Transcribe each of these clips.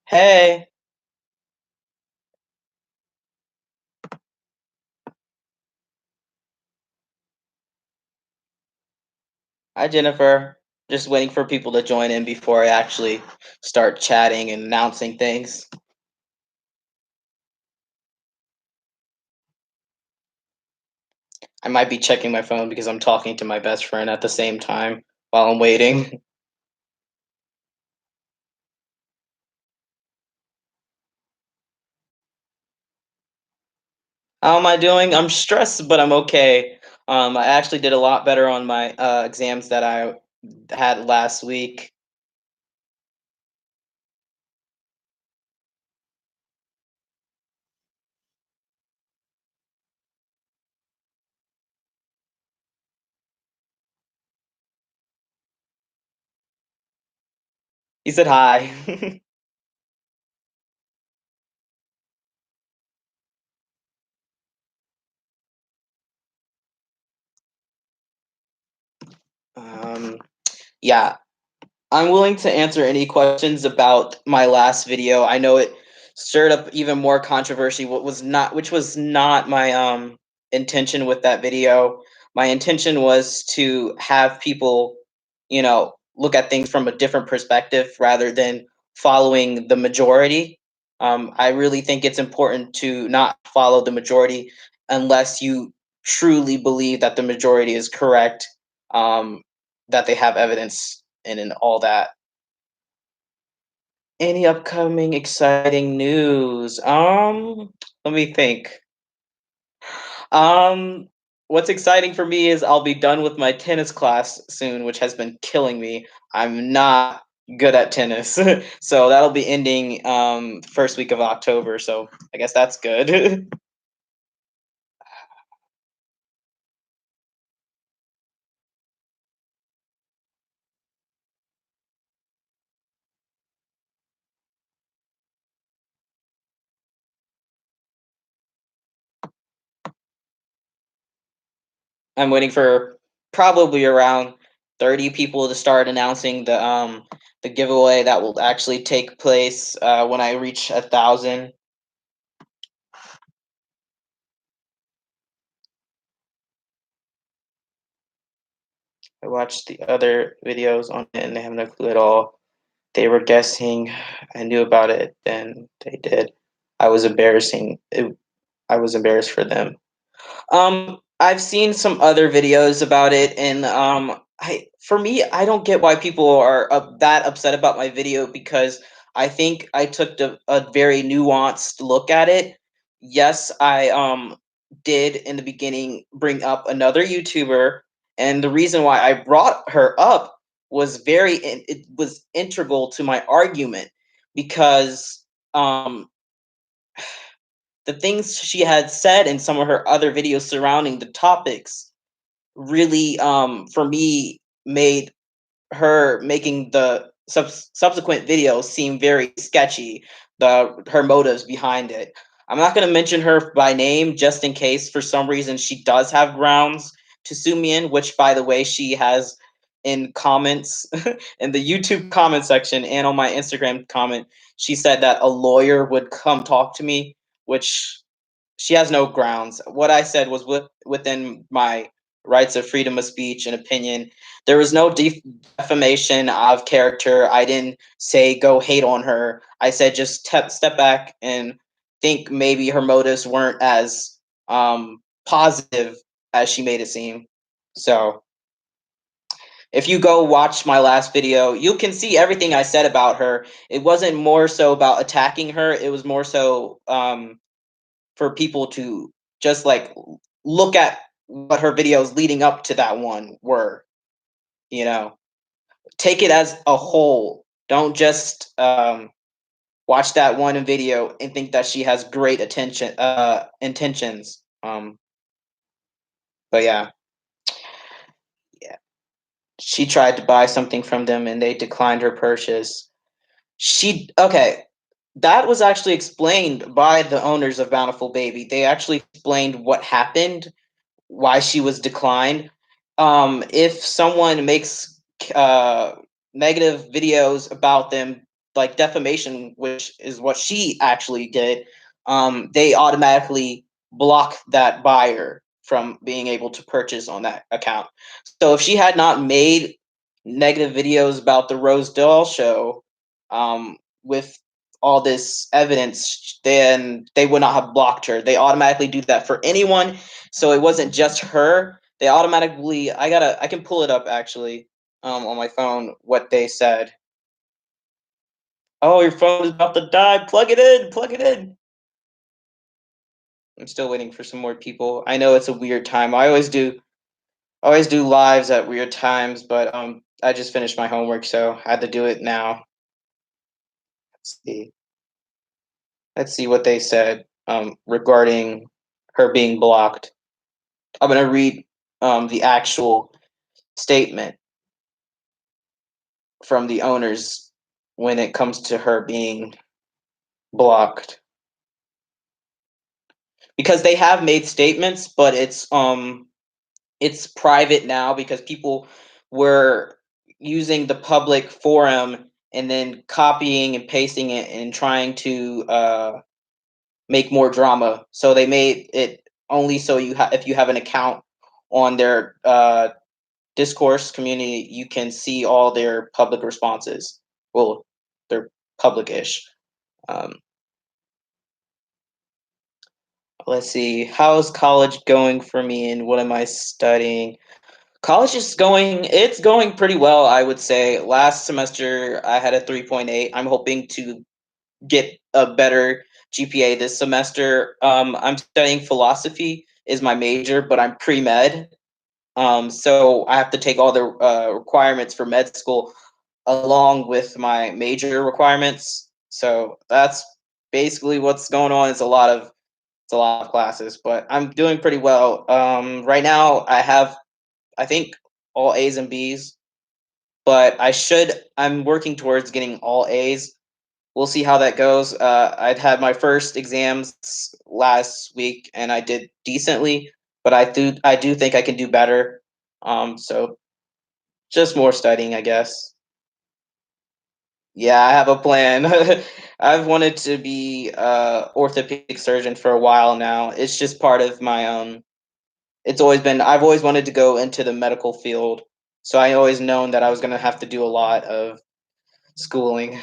Hey, hi Jennifer. Just waiting for people to join in before I actually start chatting and announcing things. I might be checking my phone because I'm talking to my best friend at the same time while I'm waiting. How am I doing? I'm stressed, but I'm okay. I actually did a lot better on my exams that I had last week. He said hi. um, yeah, I'm willing to answer any questions about my last video. I know it stirred up even more controversy, which was not my intention with that video. My intention was to have people, look at things from a different perspective rather than following the majority. I really think it's important to not follow the majority unless you truly believe that the majority is correct, that they have evidence and all that. Any upcoming exciting news? Let me think. Um, what's exciting for me is I'll be done with my tennis class soon, which has been killing me. I'm not good at tennis, so that'll be ending first week of October. So I guess that's good. I'm waiting for probably around 30 people to start announcing the giveaway that will actually take place when I reach 1,000. I watched the other videos on it and they have no clue at all. They were guessing. I knew about it, then they did. I was I was embarrassed for them. I've seen some other videos about it, and for me, I don't get why people are that upset about my video because I think I took a very nuanced look at it. Yes, I did in the beginning bring up another YouTuber, and the reason why I brought her up was it was integral to my argument because the things she had said in some of her other videos surrounding the topics really, for me, made her making the subsequent videos seem very sketchy. Her motives behind it. I'm not going to mention her by name just in case for some reason she does have grounds to sue me in. Which, by the way, she has in comments in the YouTube comment section and on my Instagram comment. She said that a lawyer would come talk to me, which she has no grounds. What I said was within my rights of freedom of speech and opinion. There was no defamation of character. I didn't say go hate on her. I said just step back and think maybe her motives weren't as positive as she made it seem. So if you go watch my last video, you can see everything I said about her. It wasn't more so about attacking her. It was more so for people to just like look at what her videos leading up to that one were, you know. Take it as a whole. Don't just watch that one video and think that she has great attention intentions. But yeah, yeah. She tried to buy something from them and they declined her purchase. She okay. That was actually explained by the owners of Bountiful Baby. They actually explained what happened, why she was declined. If someone makes uh, negative videos about them, like defamation, which is what she actually did, they automatically block that buyer from being able to purchase on that account. So if she had not made negative videos about the Rose Doll show, with all this evidence, then they would not have blocked her. They automatically do that for anyone. So it wasn't just her. They automatically, I can pull it up actually, on my phone, what they said. Oh, your phone is about to die. Plug it in. Plug it in. I'm still waiting for some more people. I know it's a weird time. I always do lives at weird times, but I just finished my homework, so I had to do it now. Let's see. Let's see what they said regarding her being blocked. I'm gonna read the actual statement from the owners when it comes to her being blocked, because they have made statements, but it's private now because people were using the public forum and then copying and pasting it and trying to make more drama. So they made it only so if you have an account on their discourse community, you can see all their public responses. Well, they're public-ish. Um, let's see. How's college going for me, and what am I studying? College is going. It's going pretty well, I would say. Last semester, I had a 3.8. I'm hoping to get a better GPA this semester. I'm studying philosophy is my major, but I'm pre-med. So I have to take all the requirements for med school along with my major requirements. So that's basically what's going on. It's a lot of classes, but I'm doing pretty well. Right now I have, I think, all A's and B's, but I'm working towards getting all A's. We'll see how that goes. I'd had my first exams last week and I did decently, but I do think I can do better. So just more studying, I guess. Yeah, I have a plan. I've wanted to be a orthopedic surgeon for a while now. It's just part of my I've always wanted to go into the medical field. So I always known that I was going to have to do a lot of schooling.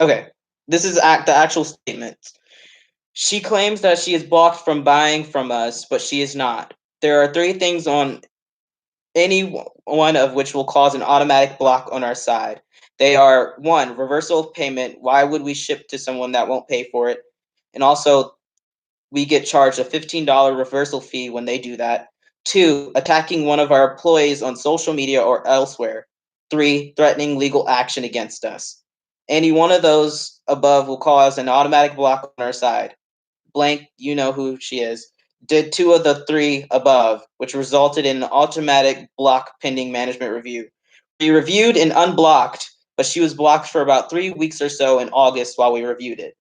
Okay. This is the actual statement. She claims that she is blocked from buying from us, but she is not. There are three things on any one of which will cause an automatic block on our side. They are: one, reversal of payment. Why would we ship to someone that won't pay for it? And also, we get charged a $15 reversal fee when they do that. Two, attacking one of our employees on social media or elsewhere. Three, threatening legal action against us. Any one of those above will cause an automatic block on our side. Blank, you know who she is, did two of the three above, which resulted in an automatic block pending management review. We reviewed and unblocked, but she was blocked for about 3 weeks or so in August while we reviewed it.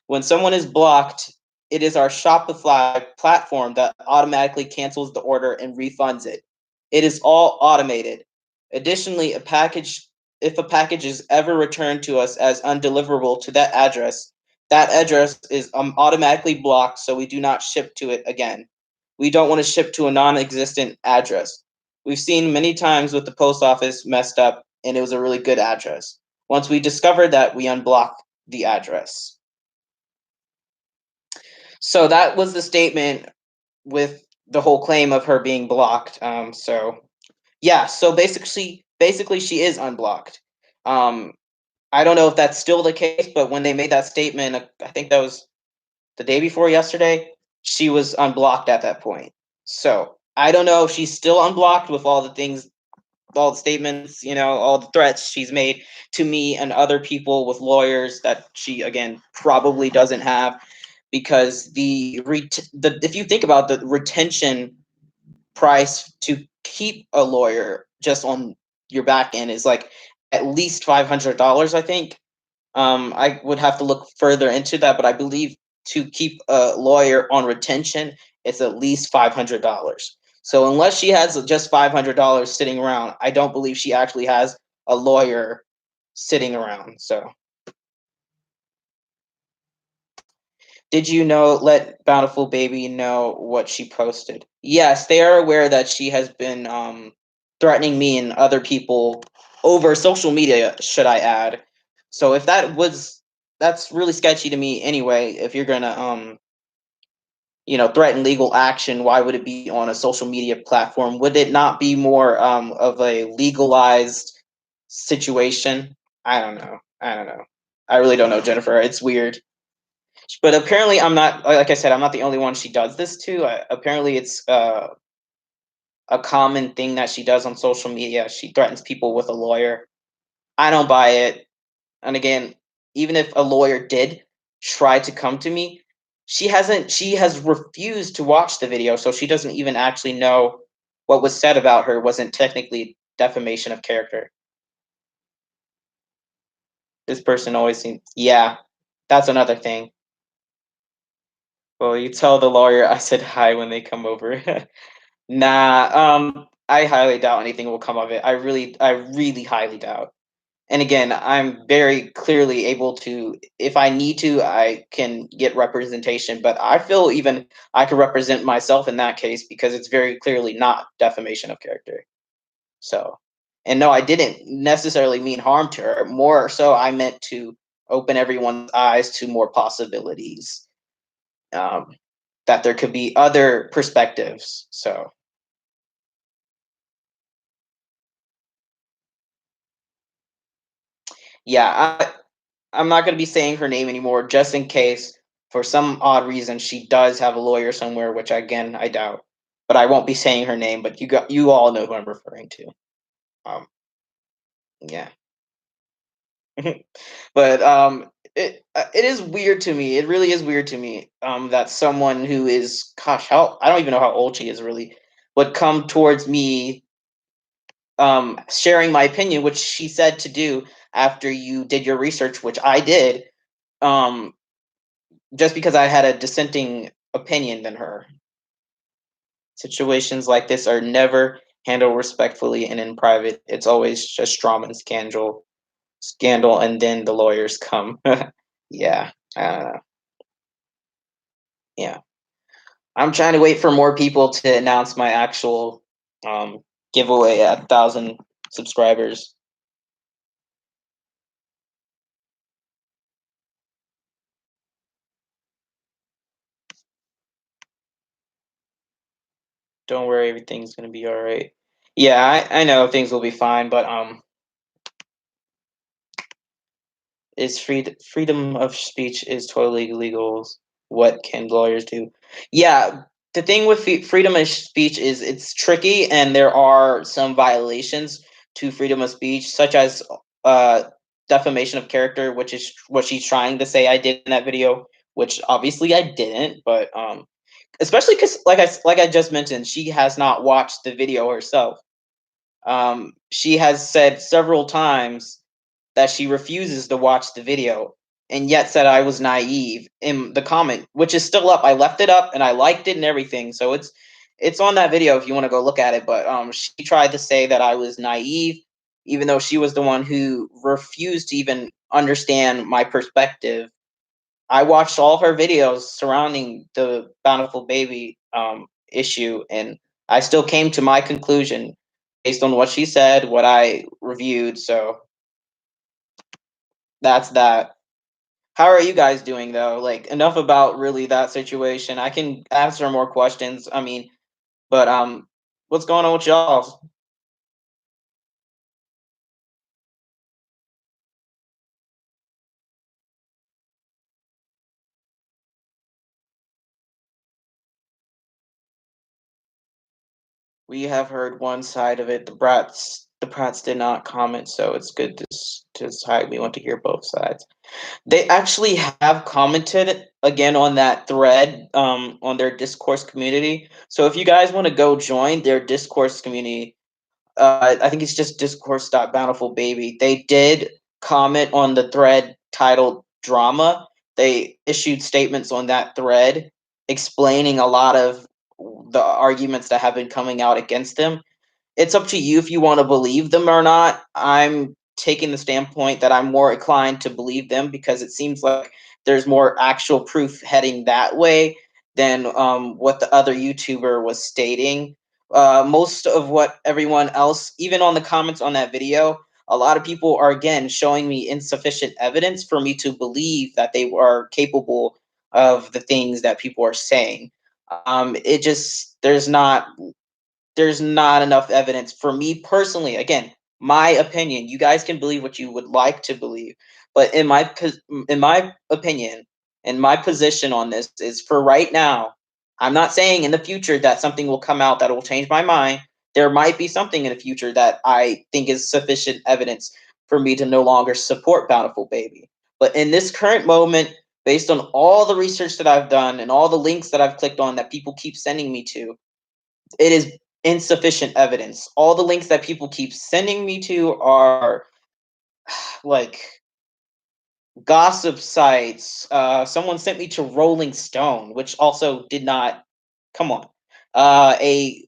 When someone is blocked, it is our Shopify platform that automatically cancels the order and refunds it. It is all automated. Additionally, if a package is ever returned to us as undeliverable to that address is automatically blocked, so we do not ship to it again. We don't want to ship to a non-existent address. We've seen many times with the post office messed up, and it was a really good address. Once we discovered that, we unblocked the address. So that was the statement with the whole claim of her being blocked. So yeah, so basically she is unblocked. Um, I don't know if that's still the case, but when they made that statement, I think that was the day before yesterday, she was unblocked at that point. So I don't know if she's still unblocked with all the things, all the statements, all the threats she's made to me and other people with lawyers that she again probably doesn't have, because if you think about the retention price to keep a lawyer just on your back end is like at least $500, I think. I would have to look further into that, but I believe to keep a lawyer on retention, it's at least $500. So unless she has just $500 sitting around, I don't believe she actually has a lawyer sitting around. So, did you know? Let Bountiful Baby know what she posted. Yes, they are aware that she has been threatening me and other people over social media. Should I add? So if that's really sketchy to me anyway. If you're gonna threaten legal action, why would it be on a social media platform? Would it not be more of a legalized situation? I don't know. I don't know. I really don't know, Jennifer. It's weird. But apparently, I'm not. Like I said, I'm not the only one she does this to. Apparently, it's a common thing that she does on social media. She threatens people with a lawyer. I don't buy it. And again, even if a lawyer did try to come to me, she has refused to watch the video, so she doesn't even actually know what was said about her wasn't technically defamation of character. This person always seems, yeah, that's another thing. Well, you tell the lawyer I said hi when they come over. Nah, I highly doubt anything will come of it. I really highly doubt. And again, I'm very clearly able to, if I need to, I can get representation. But I feel even I could represent myself in that case because it's very clearly not defamation of character. So, and no, I didn't necessarily mean harm to her. More so, I meant to open everyone's eyes to more possibilities. Um, that there could be other perspectives. So, yeah, I'm not going to be saying her name anymore just in case for some odd reason she does have a lawyer somewhere, which again I doubt. But I won't be saying her name, but you all know who I'm referring to. Um yeah. But it is weird to me. It really is weird to me that someone who is, gosh, how I don't even know how old she is really, would come towards me sharing my opinion, which she said to do after you did your research, which I did. Um just because I had a dissenting opinion than her. Situations like this are never handled respectfully and in private. It's always just drama and scandal, and then the lawyers come. Yeah, yeah. I'm trying to wait for more people to announce my actual um, giveaway at 1,000 subscribers. Don't worry, everything's gonna be all right. Yeah, I know things will be fine, but is freedom of speech is totally legal. What can lawyers do? Yeah, the thing with freedom of speech is it's tricky, and there are some violations to freedom of speech, such as uh, defamation of character, which is what she's trying to say I did in that video, which obviously I didn't. But especially because, like I just mentioned, she has not watched the video herself. She has said several times that she refuses to watch the video and yet said I was naive in the comment, which is still up. I left it up and I liked it and everything. So it's on that video if you want to go look at it. But she tried to say that I was naive, even though she was the one who refused to even understand my perspective. I watched all of her videos surrounding the Bountiful Baby issue, and I still came to my conclusion based on what she said, what I reviewed. So that's that. How are you guys doing though? Like enough about really that situation. I can answer more questions. I mean, but what's going on with y'all? We have heard one side of it. The brats did not comment, so it's good to side. We want to hear both sides. They actually have commented again on that thread on their discourse community. So if you guys want to go join their discourse community, I think it's just discourse.bountifulbaby. They did comment on the thread titled drama. They issued statements on that thread explaining a lot of the arguments that have been coming out against them. It's up to you if you want to believe them or not. I'm taking the standpoint that I'm more inclined to believe them because it seems like there's more actual proof heading that way than what the other YouTuber was stating. Most of what everyone else, even on the comments on that video, a lot of people are again showing me insufficient evidence for me to believe that they are capable of the things that people are saying. It just there's not enough evidence for me personally. Again, my opinion. You guys can believe what you would like to believe, but in my opinion, and my position on this is for right now. I'm not saying in the future that something will come out that will change my mind. There might be something in the future that I think is sufficient evidence for me to no longer support Bountiful Baby. But in this current moment, based on all the research that I've done and all the links that I've clicked on that people keep sending me to, it is insufficient evidence. All the links that people keep sending me to are like gossip sites. Someone sent me to Rolling Stone, which also did not come on. A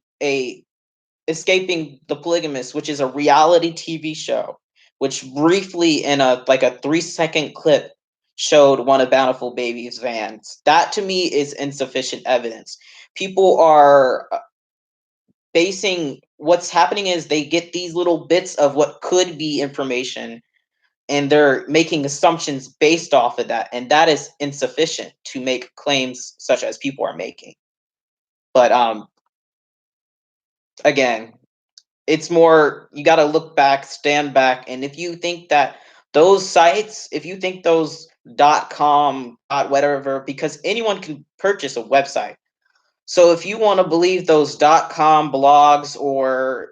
Escaping the Polygamist, which is a reality TV show, which briefly in a like a 3-second clip showed one of Bountiful Baby's vans. That to me is insufficient evidence. People are basing what's happening is they get these little bits of what could be information and they're making assumptions based off of that, and that is insufficient to make claims such as people are making. But again, it's more you got to look back, stand back, and if you think that those sites, if you think those .com, whatever, because anyone can purchase a website. So if you want to believe those .com blogs or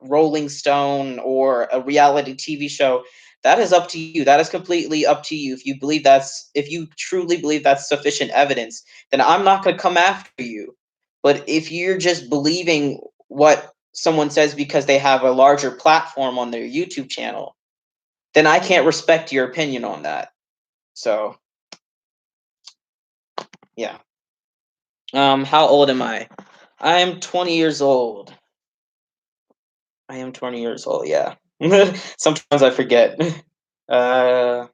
Rolling Stone or a reality TV show, that is up to you. That is completely up to you. If you truly believe that's sufficient evidence, then I'm not going to come after you. But if you're just believing what someone says because they have a larger platform on their YouTube channel, then I can't respect your opinion on that. So, yeah. How old am I? I am 20 years old. I am 20 years old, yeah. Sometimes I forget. Uh,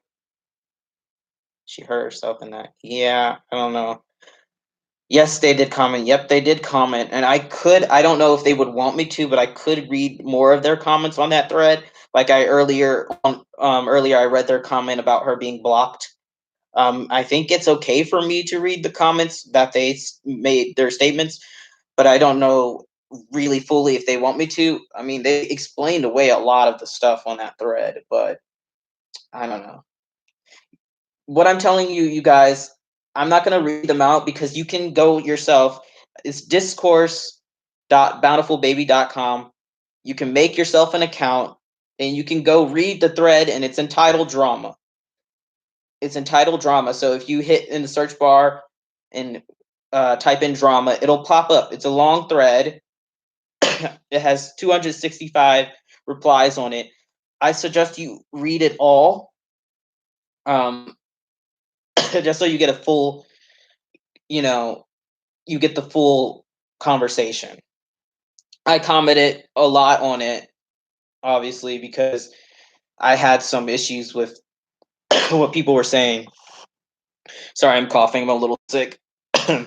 she hurt herself in that. Yeah, I don't know. Yes, they did comment. Yep, they did comment. And I don't know if they would want me to, but I could read more of their comments on that thread. Like earlier I read their comment about her being blocked. I think it's okay for me to read the comments that they made their statements, but I don't know really fully if they want me to. I mean, they explained away a lot of the stuff on that thread, but I don't know. What I'm telling you, you guys, I'm not going to read them out because you can go yourself. It's discourse.bountifulbaby.com. You can make yourself an account and you can go read the thread, and it's entitled Drama. It's entitled Drama. So if you hit in the search bar and type in drama, it'll pop up. It's a long thread. It has 265 replies on it. I suggest you read it all. Just so you get a full, you know, you get the full conversation. I commented a lot on it, obviously, because I had some issues with what people were saying. Sorry, I'm coughing. I'm a little sick. I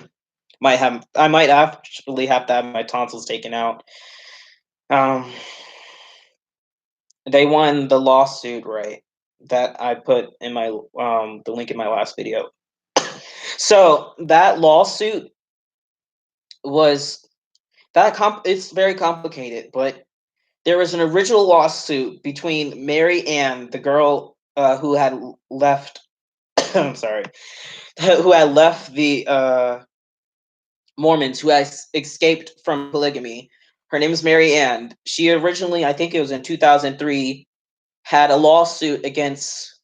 might actually have to have my tonsils taken out. Um, they won the lawsuit, right? That I put in my the link in my last video. So that lawsuit was it's very complicated, but there was an original lawsuit between Mary Ann, the girl who had left. I'm sorry, who had left the Mormons, who has escaped from polygamy. Her name is Mary Ann. She originally, I think it was in 2003, had a lawsuit against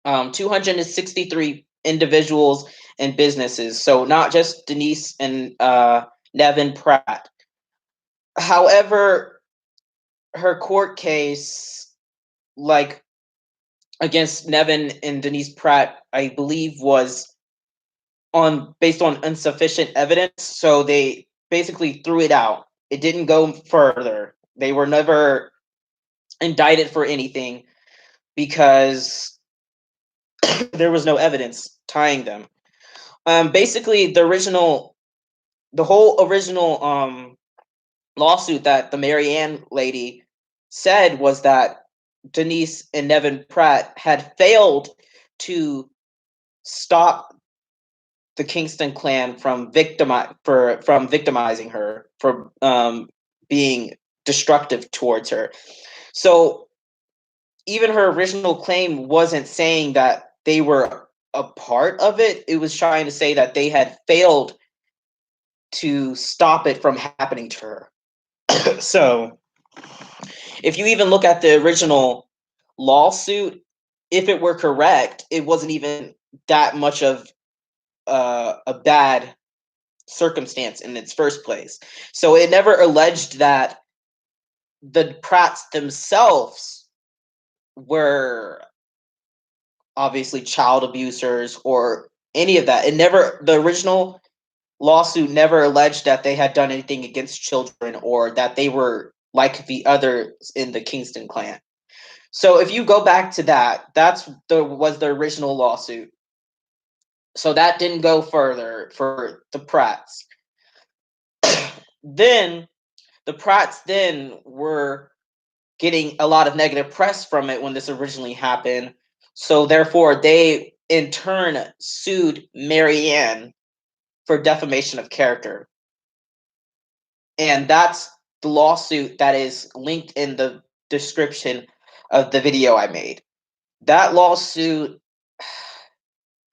263 individuals and businesses. So not just Denise and Nevin Pratt. However, her court case, like against Nevin and Denise Pratt, I believe was based on insufficient evidence. So they basically threw it out. It didn't go further. They were never indicted for anything because there was no evidence tying them. Basically, the whole original lawsuit that the Marianne lady said was that Denise and Nevin Pratt had failed to stop the Kingston clan from victimizing her, for being destructive towards her. So even her original claim wasn't saying that they were a part of it. It was trying to say that they had failed to stop it from happening to her. So if you even look at the original lawsuit, if it were correct, it wasn't even that much of a bad circumstance in its first place. So it never alleged that the Pratts themselves were obviously child abusers or any of that. The original lawsuit never alleged that they had done anything against children or that they were like the others in the Kingston clan. So if you go back to that, was the original lawsuit. So that didn't go further for the Pratts. Then the Pratts then were getting a lot of negative press from it when this originally happened. So therefore, they in turn sued Marianne for defamation of character. And that's the lawsuit that is linked in the description of the video I made. That lawsuit,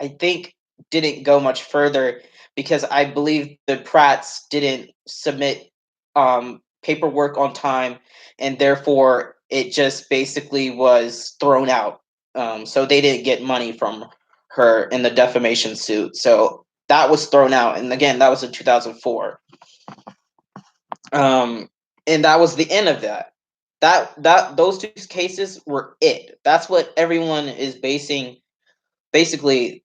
I think, didn't go much further because I believe the Pratts didn't submit paperwork on time, and therefore it just basically was thrown out. So they didn't get money from her in the defamation suit. So that was thrown out, and again, that was in 2004. And that was the end of that. Those two cases were it. That's what everyone is basing basically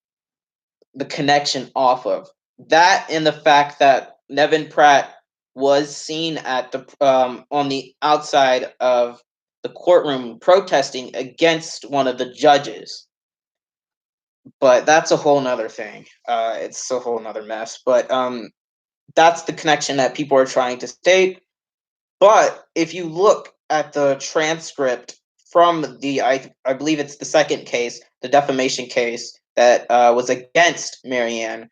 the connection off of. That and the fact that Nevin Pratt was seen at the on the outside of the courtroom protesting against one of the judges. But that's a whole nother thing. It's a whole nother mess. But that's the connection that people are trying to state. But if you look at the transcript from I believe it's the second case, the defamation case that was against Marianne,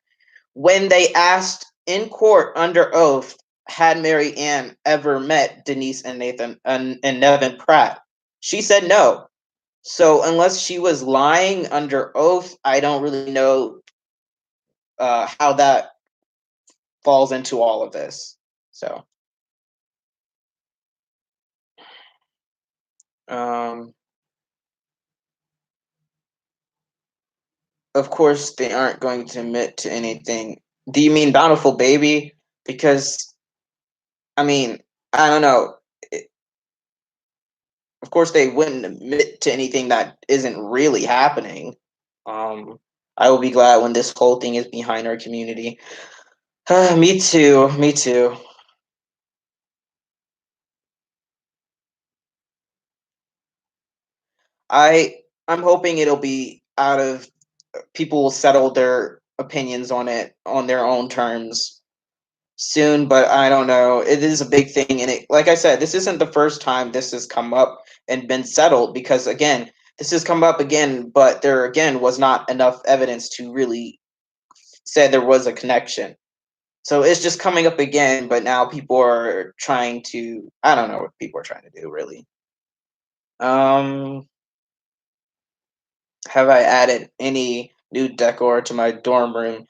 when they asked in court under oath, had Marianne ever met Denise and Nathan and Nevin Pratt, she said no. So unless she was lying under oath, I don't really know how that falls into all of this. So. Of course, they aren't going to admit to anything. Do you mean Bountiful Baby? Because, I mean, I don't know. Of course, they wouldn't admit to anything that isn't really happening. Um, I will be glad when this whole thing is behind our community. Me too. Me too. I'm hoping it'll be out of people will settle their opinions on it on their own terms soon, but I don't know. It is a big thing, and like I said, this isn't the first time this has come up and been settled because again, this has come up again, but there again was not enough evidence to really say there was a connection. So it's just coming up again, but now people are trying to. I don't know what people are trying to do really. Um, have I added any new decor to my dorm room?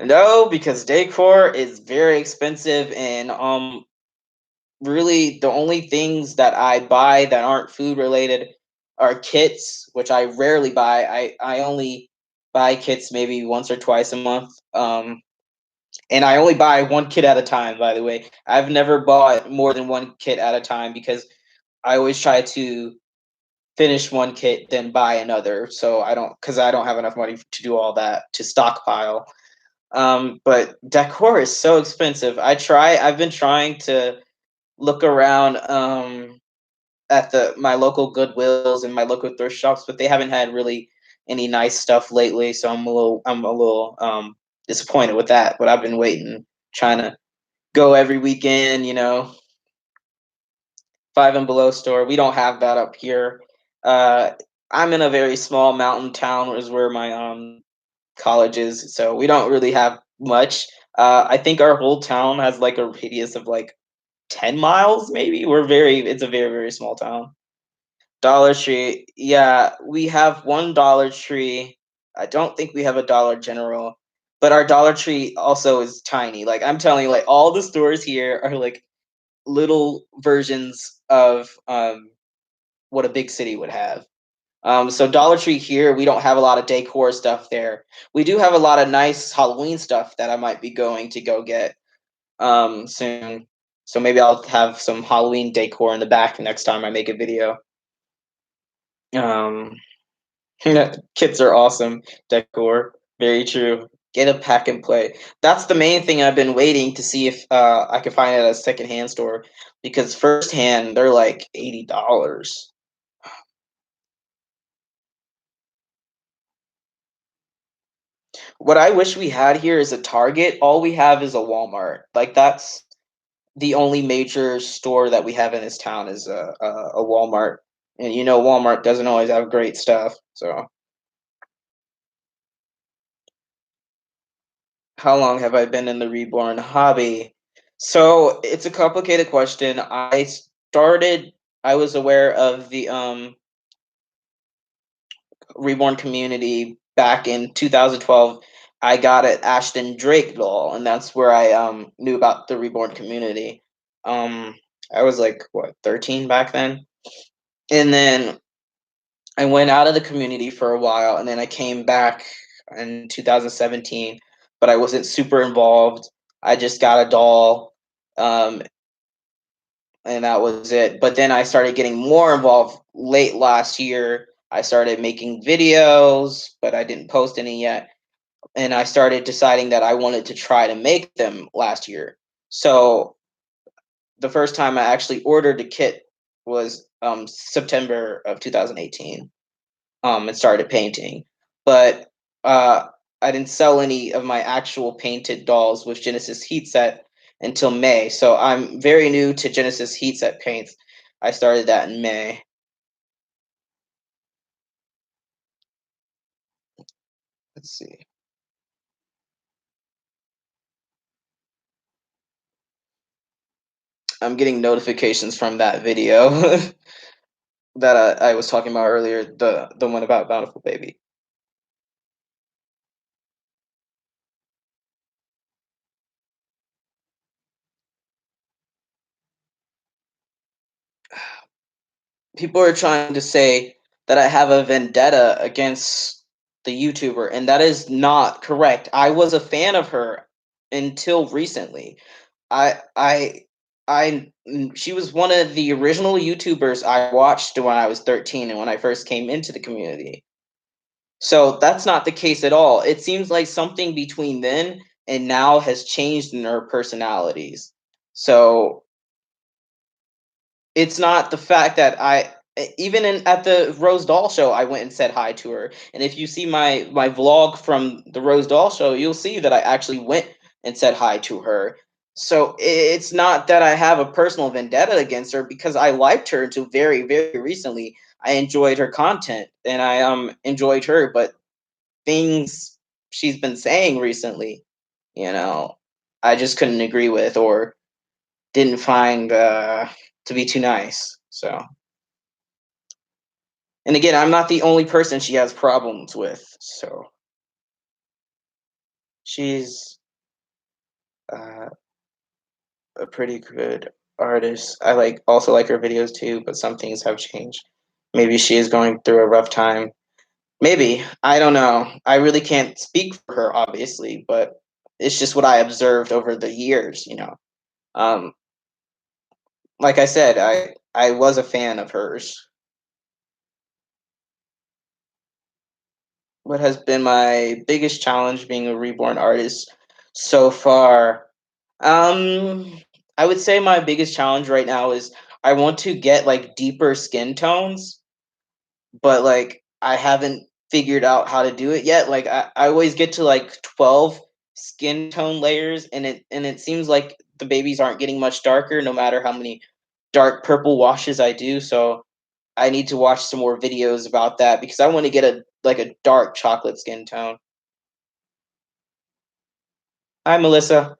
No, because decor is very expensive, and really the only things that I buy that aren't food related are kits, which I rarely buy. I only buy kits maybe once or twice a month. And I only buy one kit at a time, by the way. I've never bought more than one kit at a time because I always try to finish one kit then buy another. So I don't have enough money to do all that to stockpile. But decor is so expensive. I've been trying to look around at the my local Goodwills and my local thrift shops, but they haven't had really any nice stuff lately. So I'm a little disappointed with that. But I've been waiting, trying to go every weekend. Five and Below store. We don't have that up here. Uh, I'm in a very small mountain town, is where my college is, so we don't really have much. I think our whole town has like a radius of like 10 miles, maybe. It's a very very small town. Dollar Tree, yeah, we have one Dollar Tree. I don't think we have a Dollar General, but our Dollar Tree also is tiny. Like I'm telling you, like all the stores here are like little versions of what a big city would have. So Dollar Tree here, we don't have a lot of decor stuff there. We do have a lot of nice Halloween stuff that I might be going to go get soon. So maybe I'll have some Halloween decor in the back next time I make a video. Um, Kits are awesome decor. Very true. Get a pack and play. That's the main thing I've been waiting to see if I can find it at a secondhand store, because firsthand they're like $80. What I wish we had here is a Target. All we have is a Walmart. Like that's the only major store that we have in this town is a Walmart. And Walmart doesn't always have great stuff. So, how long have I been in the reborn hobby? So, it's a complicated question. I was aware of the reborn community back in 2012. I got an Ashton Drake doll, and that's where I knew about the reborn community. Um, I was like what 13 back then, and then I went out of the community for a while, and then I came back in 2017, but I wasn't super involved. I just got a doll, um, and that was it. But then I started getting more involved late last year. I started making videos, but I didn't post any yet. And I started deciding that I wanted to try to make them last year. So the first time I actually ordered a kit was September of 2018, and started painting. But uh, I didn't sell any of my actual painted dolls with Genesis Heat Set until May. So I'm very new to Genesis Heat Set paints. I started that in May. Let's see. I'm getting notifications from that video that I was talking about earlier, the one about Bountiful Baby. People are trying to say that I have a vendetta against the YouTuber, and that is not correct. I was a fan of her until recently. I I she was one of the original YouTubers I watched when I was 13 and when I first came into the community. So that's not the case at all. It seems like something between then and now has changed in her personalities. So it's not the fact that even at the Rose Doll show, I went and said hi to her. And if you see my vlog from the Rose Doll show, you'll see that I actually went and said hi to her. So it's not that I have a personal vendetta against her, because I liked her until very very recently. I enjoyed her content and I enjoyed her, but things she's been saying recently, you know, I just couldn't agree with, or didn't find to be too nice. So, and again, I'm not the only person she has problems with. So she's uh, a pretty good artist. I also like her videos too, but some things have changed. Maybe she is going through a rough time. Maybe, I don't know. I really can't speak for her, obviously, but it's just what I observed over the years. Um, like I said, I was a fan of hers. What has been my biggest challenge being a reborn artist so far? Um, I would say my biggest challenge right now is I want to get like deeper skin tones, but like I haven't figured out how to do it yet. Like I always get to like 12 skin tone layers and it seems like the babies aren't getting much darker no matter how many dark purple washes I do. So I need to watch some more videos about that because I want to get a like a dark chocolate skin tone. Hi Melissa.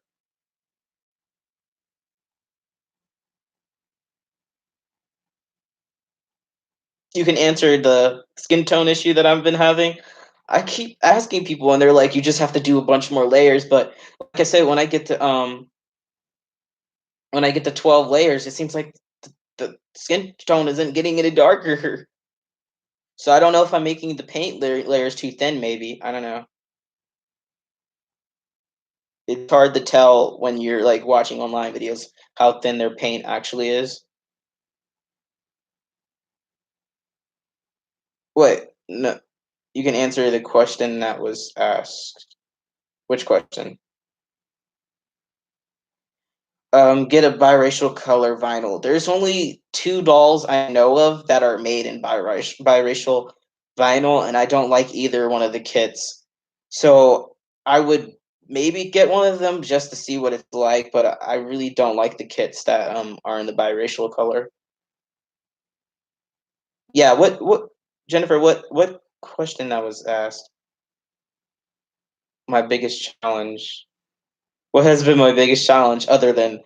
You can answer the skin tone issue that I've been having. I keep asking people and they're like, you just have to do a bunch more layers. But like I said, when I get to 12 layers, it seems like the skin tone isn't getting any darker. So I don't know if I'm making the paint layers too thin, maybe. I don't know. It's hard to tell when you're like watching online videos how thin their paint actually is. Wait, no, you can answer the question that was asked. Which question? Get a biracial color vinyl. There's only two dolls I know of that are made in biracial vinyl, and I don't like either one of the kits. So I would maybe get one of them just to see what it's like, but I really don't like the kits that are in the biracial color. Yeah, what Jennifer, what question that was asked? My biggest challenge. What has been my biggest challenge other than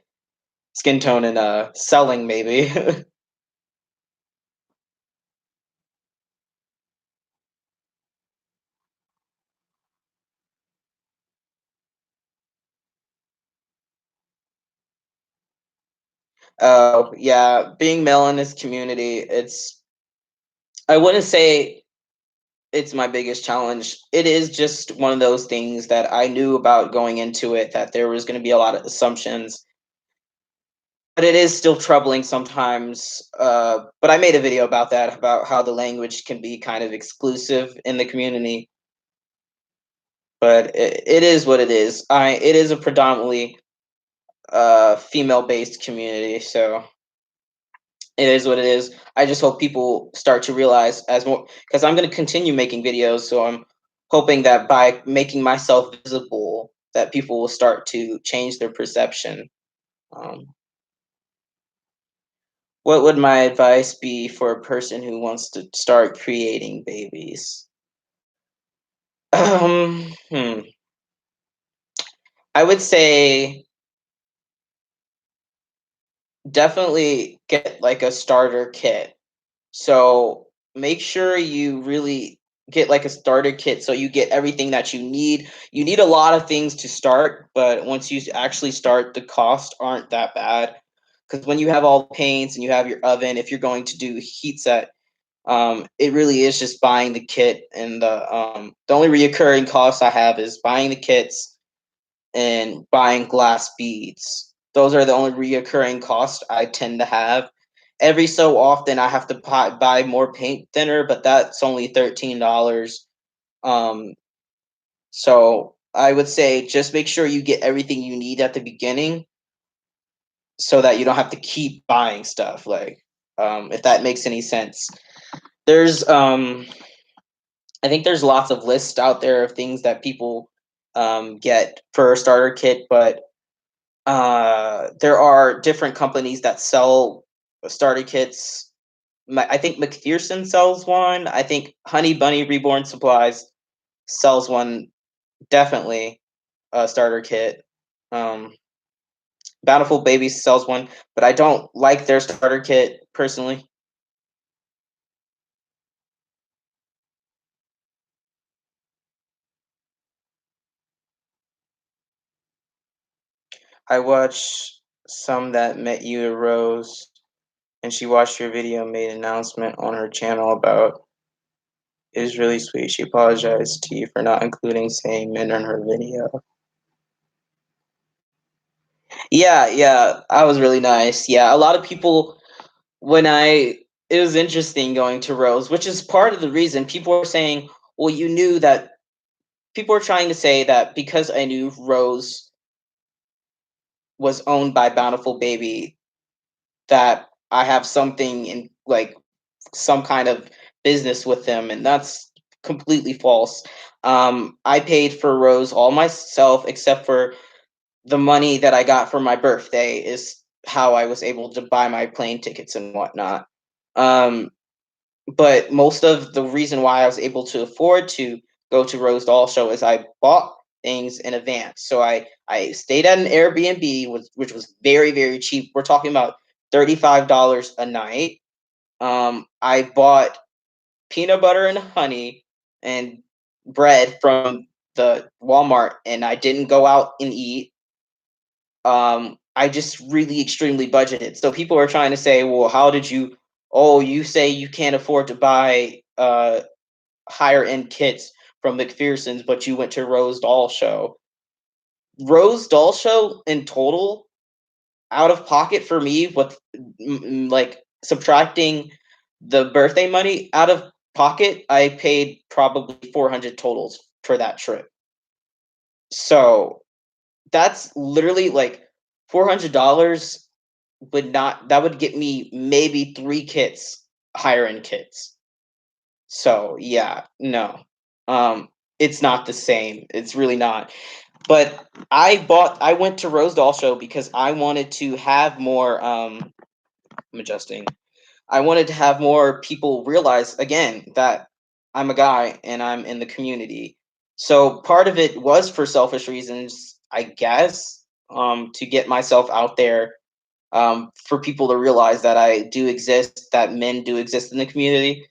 skin tone and selling maybe? Oh, yeah, being male in this community, I wouldn't say it's my biggest challenge. It is just one of those things that I knew about going into it that there was going to be a lot of assumptions, but it is still troubling sometimes. But I made a video about that, about how the language can be kind of exclusive in the community, but it is what it is. It is a predominantly female based community, so it is what it is. I just hope people start to realize as more because I'm going to continue making videos. So I'm hoping that by making myself visible, that people will start to change their perception. Um, what would my advice be for a person who wants to start creating babies? Hmm. I would say definitely get like a starter kit. So make sure you really get like a starter kit so you get everything that you need. You need a lot of things to start, but once you actually start, the costs aren't that bad. Because when you have all the paints and you have your oven, if you're going to do heat set, it really is just buying the kit and the only reoccurring costs I have is buying the kits and buying glass beads. Those are the only reoccurring costs I tend to have. Every so often, I have to buy more paint thinner, but that's only $13. Um, so I would say just make sure you get everything you need at the beginning, so that you don't have to keep buying stuff. Like, if that makes any sense. There's, I think there's lots of lists out there of things that people get for a starter kit, but there are different companies that sell starter kits. I think McPherson sells one. I think Honey Bunny Reborn Supplies sells one. Definitely a starter kit. Um, Bountiful Babies sells one, but I don't like their starter kit personally. I watched some that met you a Rose, and she watched your video and made an announcement on her channel about it was really sweet. She apologized to you for not including saying men in her video. Yeah, yeah, I was really nice. Yeah, a lot of people when I it was interesting going to Rose, which is part of the reason people are saying, well, you knew that people are trying to say that because I knew Rose was owned by Bountiful Baby, that I have something in like some kind of business with them, and that's completely false. I paid for Rose all myself, except for the money that I got for my birthday is how I was able to buy my plane tickets and whatnot. Um, but most of the reason why I was able to afford to go to Rose Doll Show is I bought things in advance. So I stayed at an Airbnb, which was very cheap. We're talking about $35 a night. I bought peanut butter and honey and bread from the Walmart, and I didn't go out and eat. I just really extremely budgeted. So people are trying to say, well, how did you? Oh, you say you can't afford to buy higher end kits from McPherson's, but you went to Rose Doll Show. Rose Doll Show in total, out of pocket for me, with like subtracting the birthday money out of pocket, I paid probably 400 totals for that trip. So that's literally like $400 would not that would get me maybe 3 kits, higher end kits. So yeah, no. It's not the same. It's really not. But I went to Rose Doll Show because I wanted to have more I'm adjusting. I wanted to have more people realize again that I'm a guy and I'm in the community. So part of it was for selfish reasons, I guess, to get myself out there, for people to realize that I do exist, that men do exist in the community.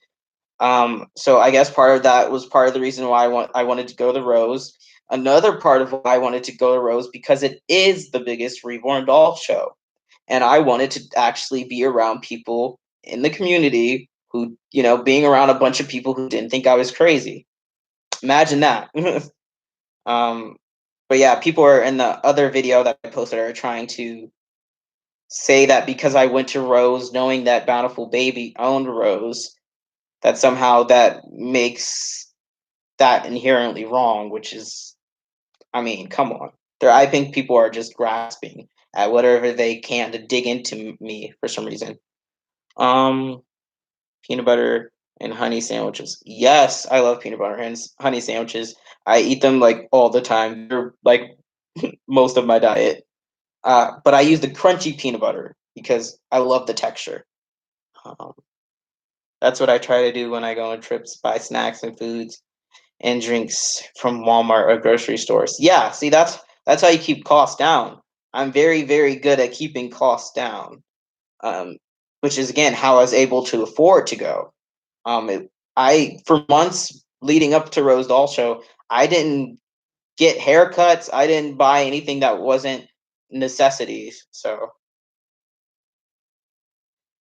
So I guess part of that was part of the reason why I wanted to go to Rose. Another part of why I wanted to go to Rose because it is the biggest reborn doll show, and I wanted to actually be around people in the community who, being around a bunch of people who didn't think I was crazy. Imagine that. um, but yeah, people are in the other video that I posted are trying to say that because I went to Rose knowing that Bountiful Baby owned Rose, that somehow that makes that inherently wrong, which is, I mean, come on. I think people are just grasping at whatever they can to dig into me for some reason. Um, Peanut butter and honey sandwiches. Yes, I love peanut butter and honey sandwiches. I eat them like all the time. They're like most of my diet. But I use the crunchy peanut butter because I love the texture. Um, that's what I try to do when I go on trips, buy snacks and foods and drinks from Walmart or grocery stores. Yeah, see that's how you keep costs down. I'm very good at keeping costs down. Um, which is again how I was able to afford to go. I for months leading up to Rose Doll Show, I didn't get haircuts. I didn't buy anything that wasn't necessities. So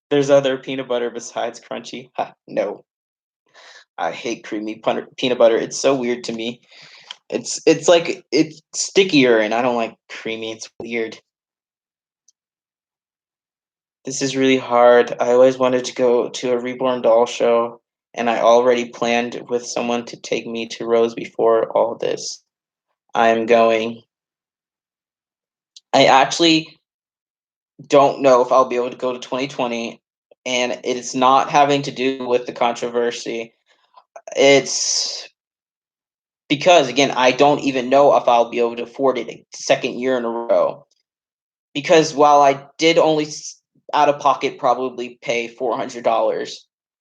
there's other peanut butter besides crunchy. Ha, no, I hate creamy peanut butter. It's so weird to me. It's like it's stickier, and I don't like creamy. It's weird. This is really hard. I always wanted to go to a Reborn Doll show, and I already planned with someone to take me to Rose before all this. I'm going. I actually don't know if I'll be able to go to 2020, and it's not having to do with the controversy. It's because again, I don't even know if I'll be able to afford it a second year in a row. Because while I did only out of pocket probably pay $400,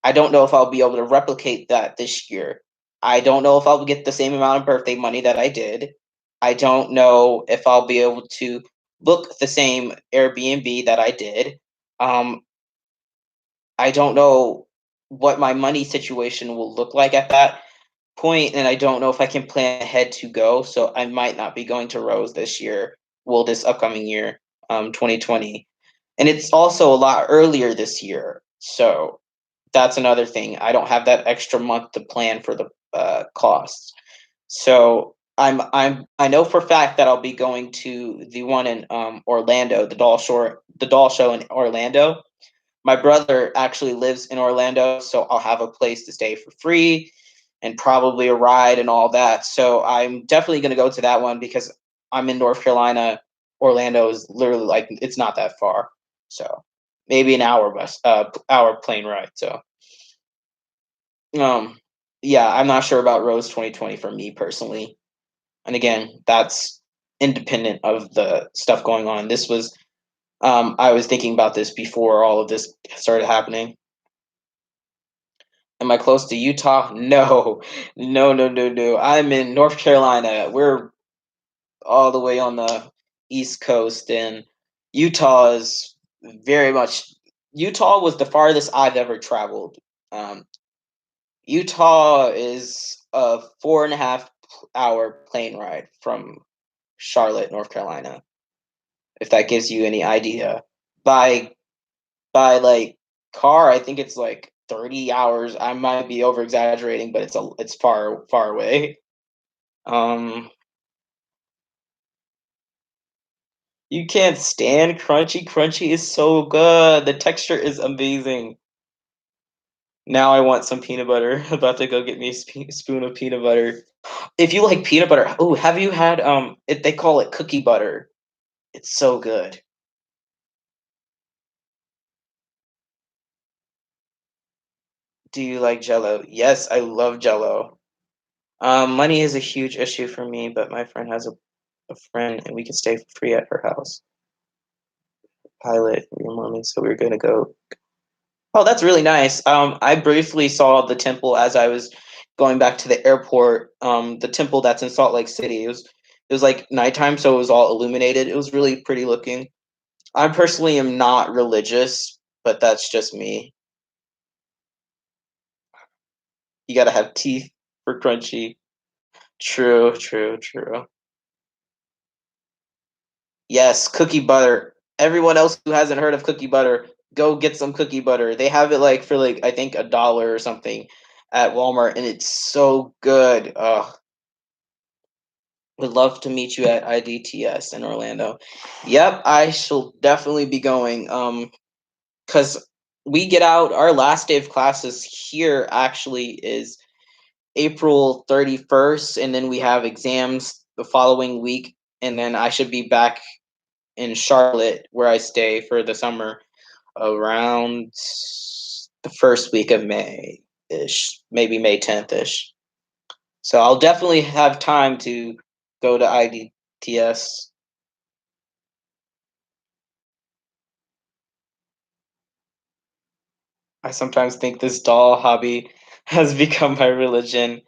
I don't know if I'll be able to replicate that this year. I don't know if I'll get the same amount of birthday money that I did. I don't know if I'll be able to book the same Airbnb that I did. Um, I don't know what my money situation will look like at that point, and I don't know if I can plan ahead to go. So I might not be going to Rose this year. Well, this upcoming year, 2020, and it's also a lot earlier this year. So that's another thing. I don't have that extra month to plan for the costs. So I know for a fact that I'll be going to the one in Orlando, the doll show in Orlando. My brother actually lives in Orlando, so I'll have a place to stay for free and probably a ride and all that. So I'm definitely going to go to that one because I'm in North Carolina. Orlando is literally like it's not that far. So maybe an hour hour plane ride. So, um, yeah, I'm not sure about Rose 2020 for me personally. And again, that's independent of the stuff going on. This was, I was thinking about this before all of this started happening. Am I close to Utah? No, no, no, no, no. I'm in North Carolina. We're all the way on the East Coast, and Utah is very much. Utah was the farthest I've ever traveled. Um, Utah is a 4.5 hour plane ride from Charlotte, North Carolina. If that gives you any idea, by like car, I think it's like 30 hours. I might be over exaggerating, but it's far away. Um, you can't stand crunchy. Crunchy is so good. The texture is amazing. Now I want some peanut butter. About to go get me a spoon of peanut butter. If you like peanut butter, oh, have you had they call it cookie butter. It's so good. Do you like Jello? Yes, I love Jello. Money is a huge issue for me, but my friend has a friend and we can stay free at her house. Pilot your mommy, so we're gonna go. Oh, that's really nice. I briefly saw the temple as I was going back to the airport. The temple that's in Salt Lake City. It was like nighttime, so it was all illuminated. It was really pretty looking. I personally am not religious, but that's just me. You gotta have teeth for crunchy. True, true, true. Yes, cookie butter. Everyone else who hasn't heard of cookie butter, go get some cookie butter. They have it like for like I think $1 or something at Walmart, and it's so good. Would love to meet you at IDTS in Orlando. Yep, I shall definitely be going. Because we get out our last day of classes here actually is April 31st, and then we have exams the following week, and then I should be back in Charlotte where I stay for the summer around the first week of May ish, maybe May 10th ish. So I'll definitely have time to go to IDTS. I sometimes think this doll hobby has become my religion.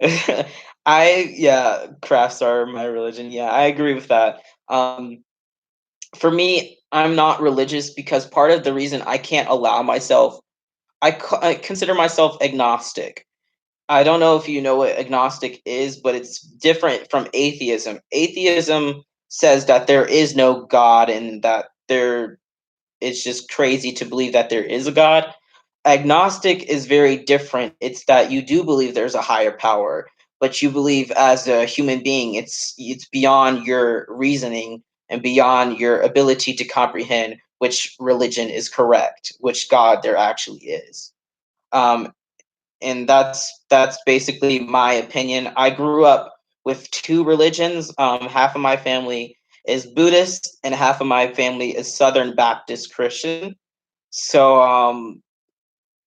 Yeah, crafts are my religion. Yeah, I agree with that. For me, I'm not religious because part of the reason I can't allow myself, I consider myself agnostic. I don't know if you know what agnostic is, but it's different from atheism. Atheism says that there is no God and that it's just crazy to believe that there is a God. Agnostic is very different. It's that you do believe there's a higher power, but you believe as a human being it's beyond your reasoning and beyond your ability to comprehend which religion is correct, which God there actually is. Um, and that's basically my opinion. I grew up with two religions. Half of my family is Buddhist, and half of my family is Southern Baptist Christian. So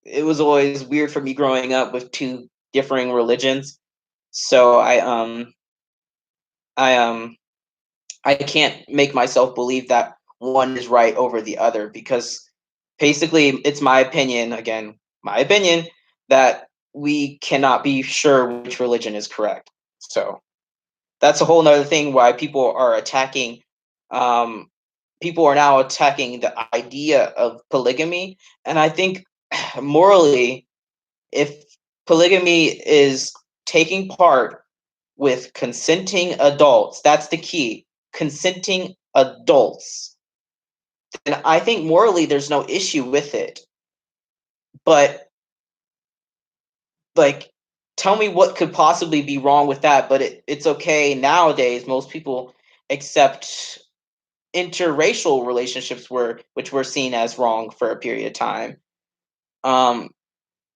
it was always weird for me growing up with two differing religions. So I I can't make myself believe that one is right over the other because basically it's my opinion, again, my opinion, that we cannot be sure which religion is correct. So that's a whole nother thing why um people are now attacking the idea of polygamy. And I think morally, if polygamy is taking part with consenting adults, that's the key. Consenting adults. And I think morally there's no issue with it. But like tell me what could possibly be wrong with that, but it's okay nowadays. Most people accept interracial relationships which were seen as wrong for a period of time. Um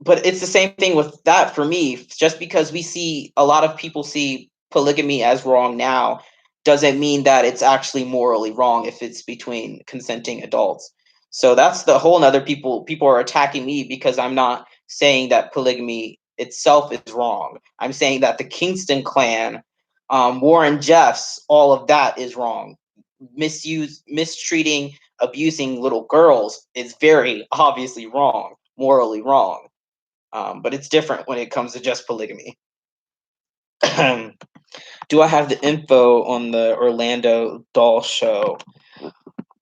but it's the same thing with that for me. Just because we see a lot of people see polygamy as wrong now doesn't mean that it's actually morally wrong if it's between consenting adults. So that's the whole nother people are attacking me because I'm not saying that polygamy itself is wrong. I'm saying that the Kingston clan, Warren Jeffs, all of that is wrong. Mistreating, abusing little girls is very obviously wrong, morally wrong. But it's different when it comes to just polygamy. Do I have the info on the Orlando doll show?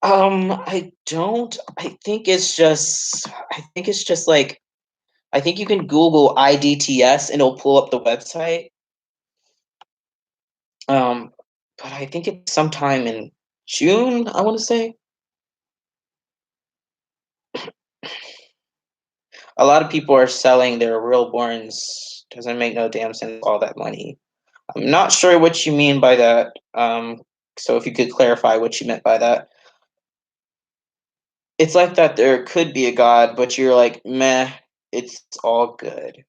I don't. I think it's just like I think you can Google IDTS and it'll pull up the website. Um, but I think it's sometime in June, I want to say. A lot of people are selling their real borns. Doesn't make no damn sense all that money. I'm not sure what you mean by that. So if you could clarify what you meant by that. It's like that there could be a God, but you're like, meh, it's all good.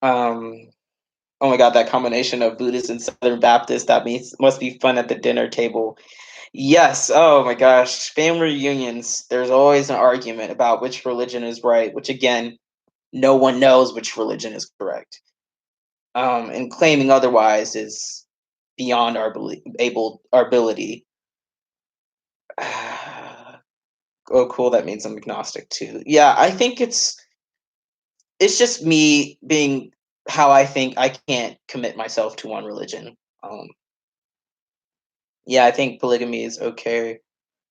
Um, oh my God, that combination of Buddhist and Southern Baptist, that means must be fun at the dinner table. Yes, oh my gosh, family reunions, there's always an argument about which religion is right, which again, no one knows which religion is correct. And claiming otherwise is beyond our ability. Oh, cool. That means I'm agnostic too. Yeah, I think it's just me being how I think. I can't commit myself to one religion. Um, yeah, I think polygamy is okay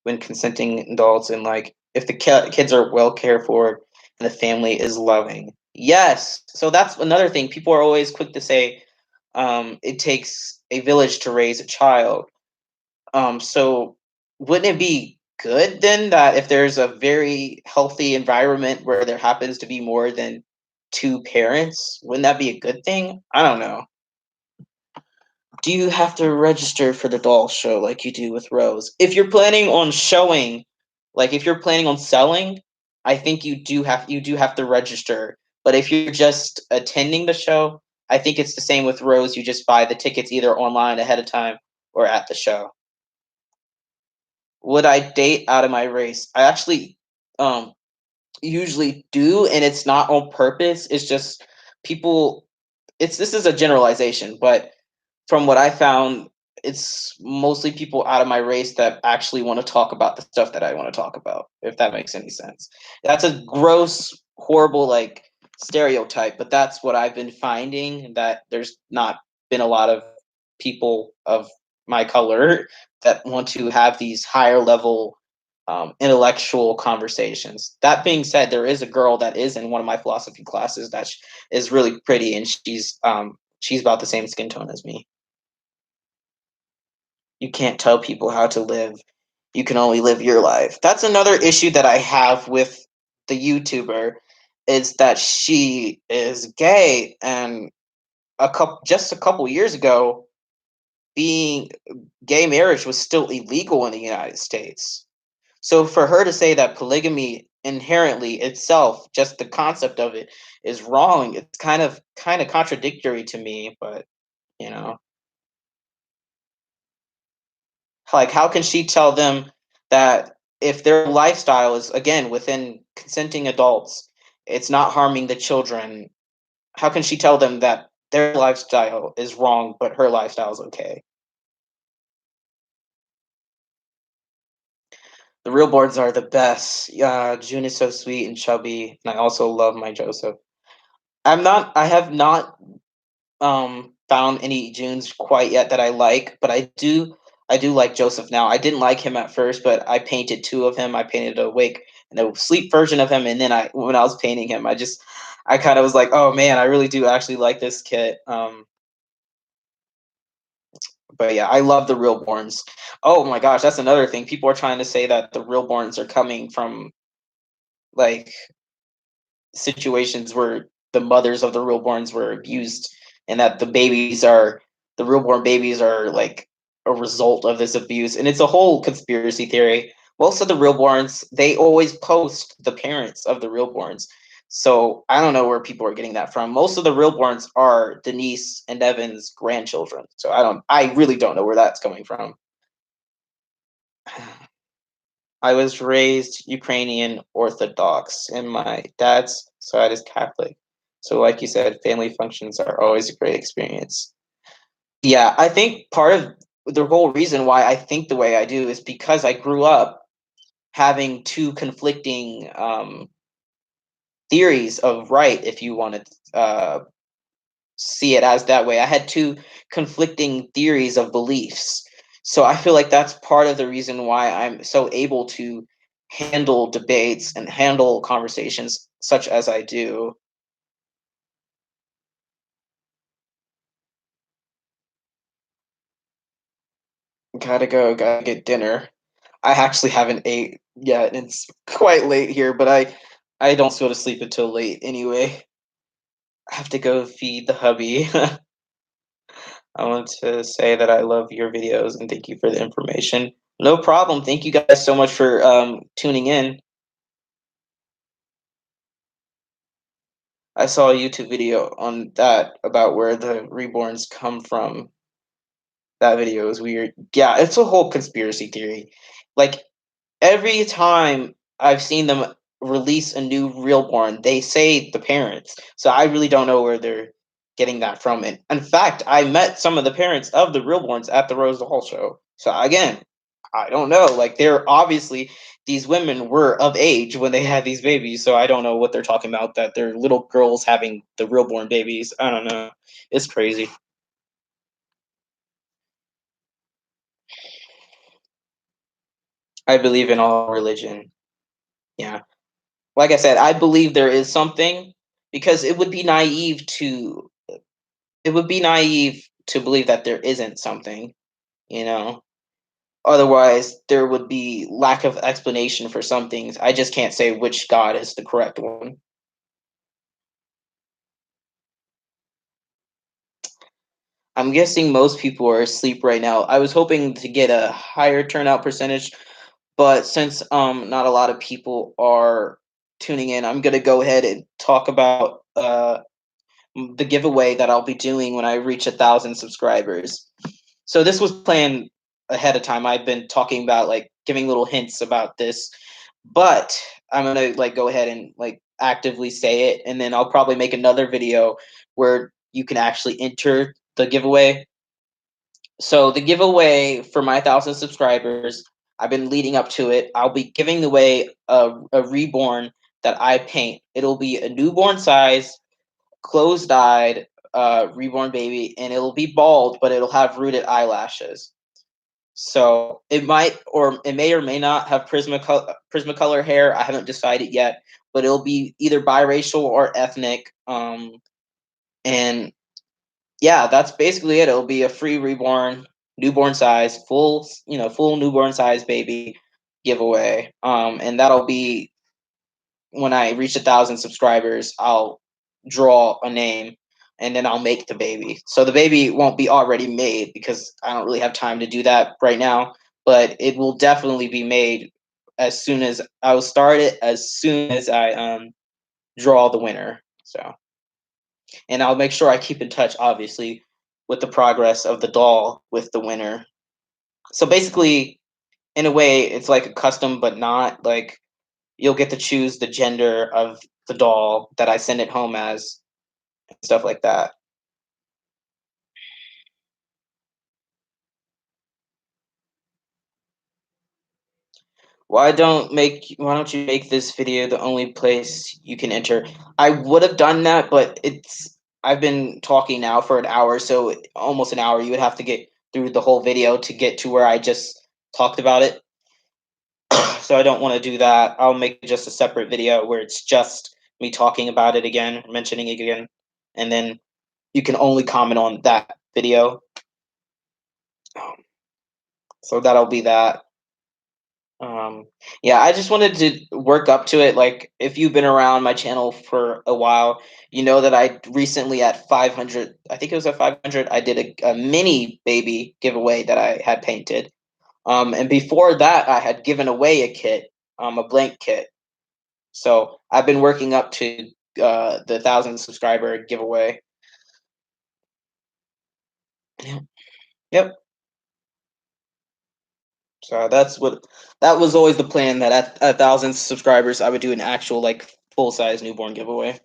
when consenting adults and like if the kids are well cared for and the family is loving. Yes. So that's another thing. People are always quick to say it takes a village to raise a child. So wouldn't it be good then that if there's a very healthy environment where there happens to be more than two parents, wouldn't that be a good thing? I don't know. Do you have to register for the doll show like you do with Rose? If you're planning on showing, like if you're planning on selling, I think you do have to register. But if you're just attending the show, I think it's the same with Rose. You just buy the tickets either online ahead of time or at the show. Would I date out of my race? I actually um usually do, and it's not on purpose. It's just people it's this is a generalization, but from what I found, it's mostly people out of my race that actually want to talk about the stuff that I want to talk about, if that makes any sense. That's a gross, horrible like stereotype, but that's what I've been finding that there's not been a lot of people of my color that want to have these higher level intellectual conversations. That being said, there is a girl that is in one of my philosophy classes that is really pretty, and she's about the same skin tone as me. You can't tell people how to live. You can only live your life. That's another issue that I have with the YouTuber is that she is gay and a couple years ago being gay marriage was still illegal in the United States. So for her to say that polygamy inherently itself, just the concept of it is wrong, it's kind of contradictory to me, but you know. Like, how can she tell them that if their lifestyle is, again, within consenting adults, it's not harming the children? How can she tell them that their lifestyle is wrong, but her lifestyle is okay? The real boards are the best. June is so sweet and chubby, and I also love my Joseph. I have not found any Junes quite yet that I like, but I do like Joseph now. I didn't like him at first, but I painted two of him. I painted a wake and a sleep version of him, and then I when I was painting him, I kind of was like, oh man, I really do actually like this kit. But yeah, I love the real borns. Oh my gosh, that's another thing. People are trying to say that the real borns are coming from like situations where the mothers of the realborns were abused and that the realborn babies are like a result of this abuse, and it's a whole conspiracy theory. Most of the realborns, they always post the parents of the realborns, so I don't know where people are getting that from. Most of the realborns are Denise and Evan's grandchildren, so I really don't know where that's coming from. I was raised Ukrainian Orthodox, and my dad's side is Catholic. So, like you said, family functions are always a great experience. Yeah, I think part of the whole reason why I think the way I do is because I grew up having two conflicting theories of right, if you want to see it as that way. I had two conflicting theories of beliefs. So I feel like that's part of the reason why I'm so able to handle debates and handle conversations such as I do. Gotta go, gotta get dinner. I actually haven't ate yet. It's quite late here, but I don't go to sleep until late anyway. I have to go feed the hubby. I want to say that I love your videos and thank you for the information. No problem. Thank you guys so much for tuning in. I saw a YouTube video on that about where the reborns come from. That video is weird. Yeah, it's a whole conspiracy theory. Like every time I've seen them release a new realborn, they say the parents. So I really don't know where they're getting that from. And in fact, I met some of the parents of the realborns at the Rose Hall show. So again, I don't know. Like they're obviously these women were of age when they had these babies. So I don't know what they're talking about. That they're little girls having the realborn babies. I don't know. It's crazy. I believe in all religion. Yeah. Like I said, I believe there is something because it would be naive to believe that there isn't something, you know. Otherwise, there would be lack of explanation for some things. I just can't say which God is the correct one. I'm guessing most people are asleep right now. I was hoping to get a higher turnout percentage, but since not a lot of people are tuning in, I'm gonna go ahead and talk about the giveaway that I'll be doing when I reach 1,000 subscribers. So this was planned ahead of time. I've been talking about like giving little hints about this, but I'm gonna like go ahead and like actively say it, and then I'll probably make another video where you can actually enter the giveaway. So the giveaway for my 1,000 subscribers, I've been leading up to it. I'll be giving away a reborn that I paint. It'll be a newborn size closed-eyed reborn baby, and it'll be bald, but it'll have rooted eyelashes. So it might, or it may or may not have Prismacolor hair. I haven't decided yet, but it'll be either biracial or ethnic. And yeah, that's basically it. It'll be a free reborn, newborn size, full newborn size baby giveaway. And that'll be when I reach 1,000 subscribers, I'll draw a name and then I'll make the baby. So the baby won't be already made because I don't really have time to do that right now, but it will definitely be made as soon as I will start it as soon as I draw the winner. So, and I'll make sure I keep in touch obviously with the progress of the doll with the winner. So basically, in a way it's like a custom but not like you'll get to choose the gender of the doll that I send it home as and stuff like that. Why don't you make this video the only place you can enter? I would have done that, but I've been talking now for an hour, so almost an hour. You would have to get through the whole video to get to where I just talked about it. So I don't want to do that. I'll make just a separate video where it's just me talking about it again, mentioning it again, and then you can only comment on that video. Um, so that'll be that. Um, yeah, I just wanted to work up to it. Like, if you've been around my channel for a while, you know that I recently at 500, I think it was at 500, I did a mini baby giveaway that I had painted. And before that, I had given away a kit, a blank kit. So I've been working up to the 1,000 subscriber giveaway. Yeah. Yep. So that was always the plan, that at 1,000 subscribers I would do an actual like full size newborn giveaway.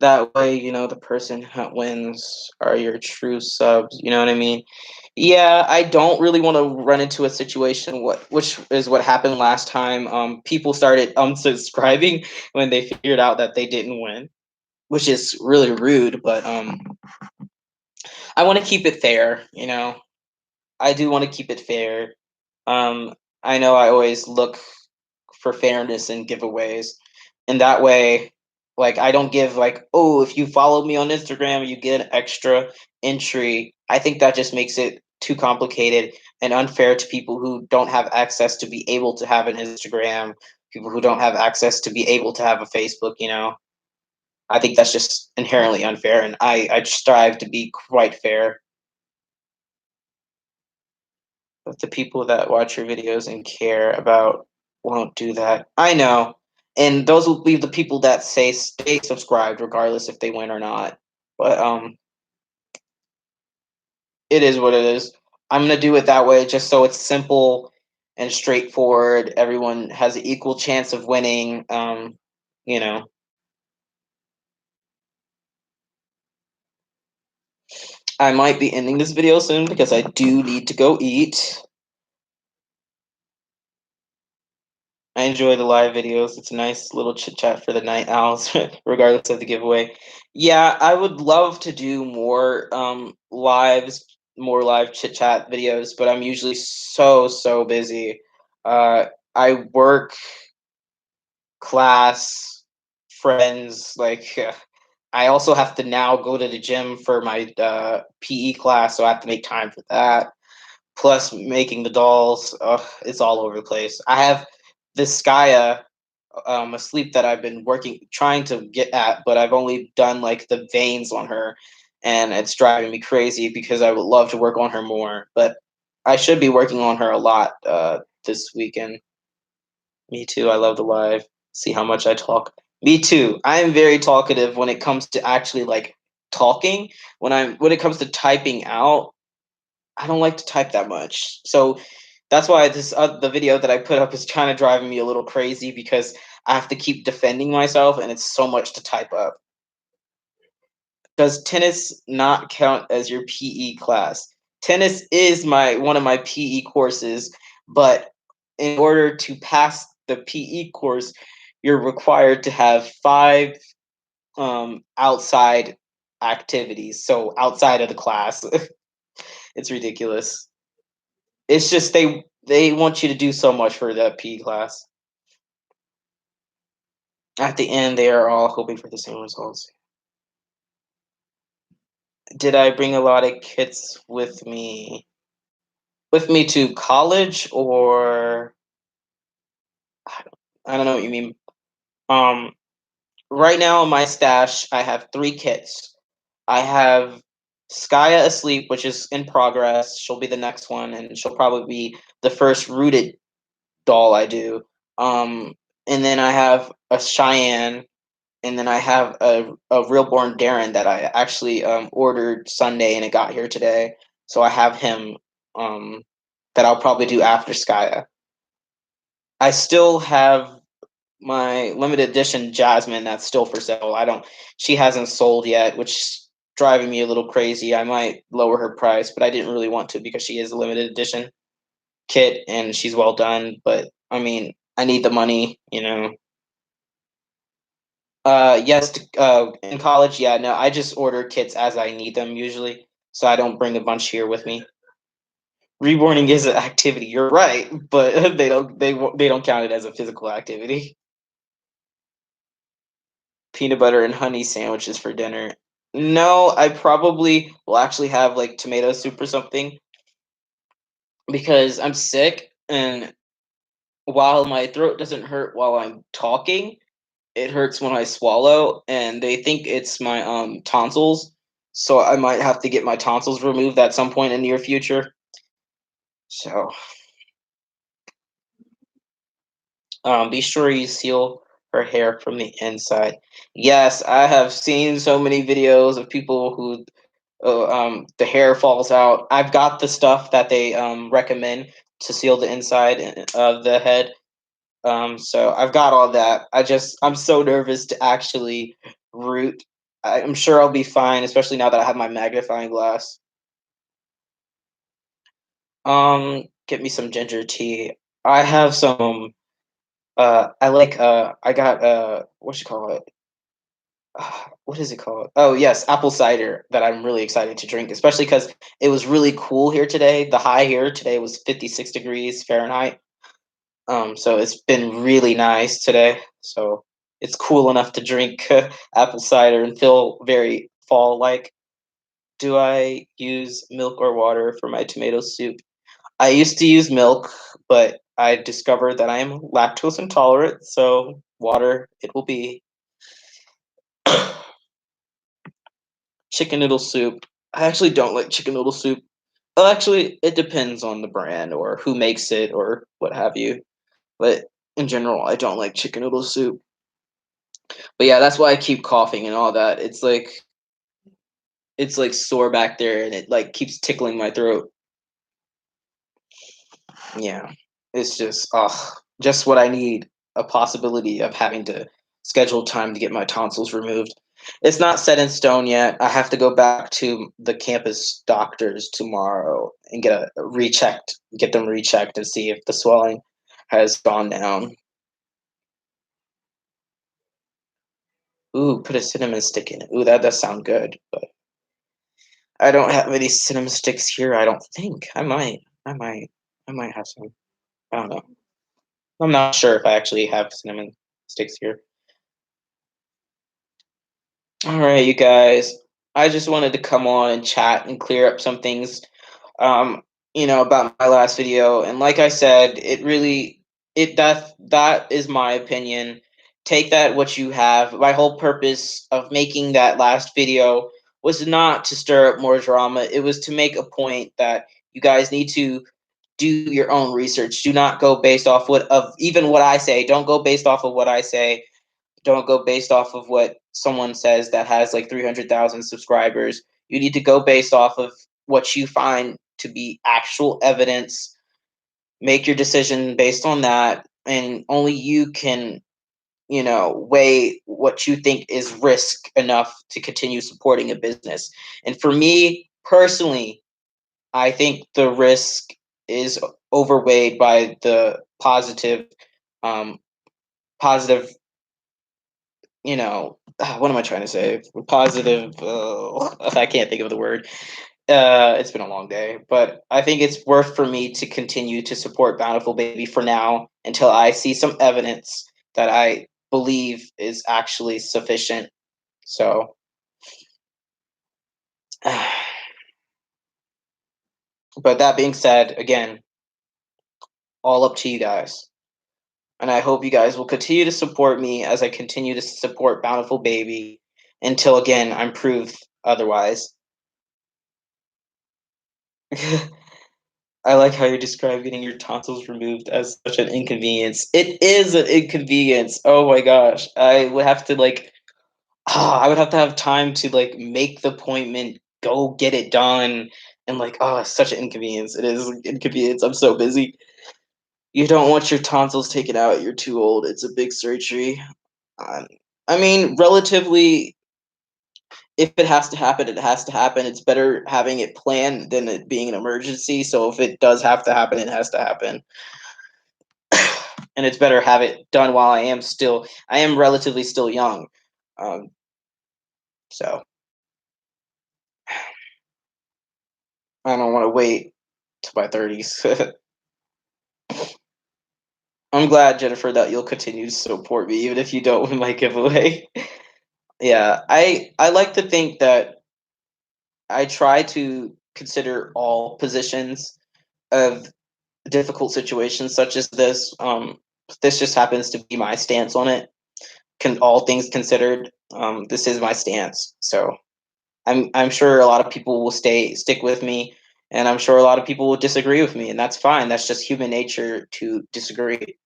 That way, the person who wins are your true subs. You know what I mean? Yeah, I don't really want to run into a situation which is what happened last time. People started unsubscribing when they figured out that they didn't win, which is really rude. But I want to keep it fair. I do want to keep it fair. Um, I know I always look for fairness in giveaways, and that way, like, I don't give like, oh, if you follow me on Instagram you get an extra entry. I think that just makes it too complicated and unfair to people who don't have access to be able to have an Instagram, people who don't have access to be able to have a Facebook. I think that's just inherently unfair, and I strive to be quite fair. But the people that watch your videos and care about won't do that. I know. And those will be the people that say stay subscribed regardless if they win or not. But it is what it is. I'm gonna do it that way just so it's simple and straightforward. Everyone has an equal chance of winning. You know. I might be ending this video soon because I do need to go eat. I enjoy the live videos. It's a nice little chit chat for the night owls, regardless of the giveaway. Yeah, I would love to do more live chit chat videos, but I'm usually so busy. I work, class, friends. Like, I also have to now go to the gym for my PE class, so I have to make time for that. Plus, making the dolls. It's all over the place. I have this Skya asleep that I've been trying to get at, but I've only done like the veins on her, and it's driving me crazy because I would love to work on her more. But I should be working on her a lot this weekend. Me too. I love the live. See how much I talk. Me too. I am very talkative when it comes to actually like talking. When it comes to typing out, I don't like to type that much. So that's why the video that I put up is kind of driving me a little crazy because I have to keep defending myself, and it's so much to type up. Does tennis not count as your PE class? Tennis is my one of my PE courses, but in order to pass the PE course, you're required to have 5 outside activities. So outside of the class, it's ridiculous. It's just they want you to do so much for that PE class. At the end, they are all hoping for the same results. Did I bring a lot of kits with me? With me to college, or I don't know what you mean. Um, right now in my stash, I have 3 kits. I have Skya asleep, which is in progress. She'll be the next one, and she'll probably be the first rooted doll I do. Um, and then I have a Cheyenne, and then I have a realborn Darren that I actually ordered Sunday, and it got here today. So I have him um, that I'll probably do after Skya. I still have my limited edition Jasmine that's still for sale. She hasn't sold yet, which is driving me a little crazy. I might lower her price, but I didn't really want to because she is a limited edition kit and she's well done. But I mean, I need the money. Yes, in college, yeah, no, I just order kits as I need them usually, so I don't bring a bunch here with me. Reborning is an activity. You're right, but they don't count it as a physical activity. Peanut butter and honey sandwiches for dinner. No, I probably will actually have like tomato soup or something because I'm sick, and while my throat doesn't hurt while I'm talking, it hurts when I swallow, and they think it's my tonsils. So I might have to get my tonsils removed at some point in the near future. So be sure you seal her hair from the inside. Yes, I have seen so many videos of people who the hair falls out. I've got the stuff that they recommend to seal the inside of the head. So I've got all that. I'm so nervous to actually root. I'm sure I'll be fine, especially now that I have my magnifying glass. Get me some ginger tea. I have some. I like. I got. What you call it? What is it called? Oh yes, apple cider that I'm really excited to drink, especially because it was really cool here today. The high here today was 56 degrees Fahrenheit. So it's been really nice today. So it's cool enough to drink apple cider and feel very fall-like. Do I use milk or water for my tomato soup? I used to use milk, but I discovered that I am lactose intolerant, so water it will be. Chicken noodle soup. I actually don't like chicken noodle soup. Well, actually, it depends on the brand or who makes it or what have you. But in general, I don't like chicken noodle soup. But yeah, that's why I keep coughing and all that. It's like sore back there and it like keeps tickling my throat. Yeah. It's just what I need, a possibility of having to schedule time to get my tonsils removed. It's not set in stone yet. I have to go back to the campus doctors tomorrow and get them rechecked and see if the swelling has gone down. Ooh, put a cinnamon stick in it. Ooh, that does sound good, but I don't have any cinnamon sticks here, I don't think. I might have some. I don't know. I'm not sure if I actually have cinnamon sticks here. All right, you guys. I just wanted to come on and chat and clear up some things, um, about my last video. And like I said, that is my opinion. Take that what you have. My whole purpose of making that last video was not to stir up more drama. It was to make a point that you guys need to do your own research. Do not go based off even what I say. Don't go based off of what I say. Don't go based off of what someone says that has like 300,000 subscribers. You need to go based off of what you find to be actual evidence. Make your decision based on that, and only you can, weigh what you think is risk enough to continue supporting a business. And for me personally, I think the risk is overweighed by the um, positive what am I trying to say? Positive. I can't think of the word. It's been a long day, but I think it's worth for me to continue to support Bountiful Baby for now until I see some evidence that I believe is actually sufficient. So, but that being said, again, all up to you guys. And I hope you guys will continue to support me as I continue to support Bountiful Baby until again I'm proved otherwise. I like how you describe getting your tonsils removed as such an inconvenience. It is an inconvenience. Oh my gosh. I would have to have time to like make the appointment, go get it done, and like, oh, it's such an inconvenience. It is an inconvenience. I'm so busy. You don't want your tonsils taken out. You're too old. It's a big surgery. Um, I mean, relatively, if it has to happen, it has to happen. It's better having it planned than it being an emergency. So if it does have to happen, it has to happen. And it's better have it done while I am relatively still young. Um, so I don't want to wait to my 30s. I'm glad, Jennifer, that you'll continue to support me, even if you don't win my giveaway. Yeah, I like to think that I try to consider all positions of difficult situations such as this. This just happens to be my stance on it. All things considered, this is my stance. So I'm sure a lot of people will stick with me, and I'm sure a lot of people will disagree with me, and that's fine. That's just human nature to disagree.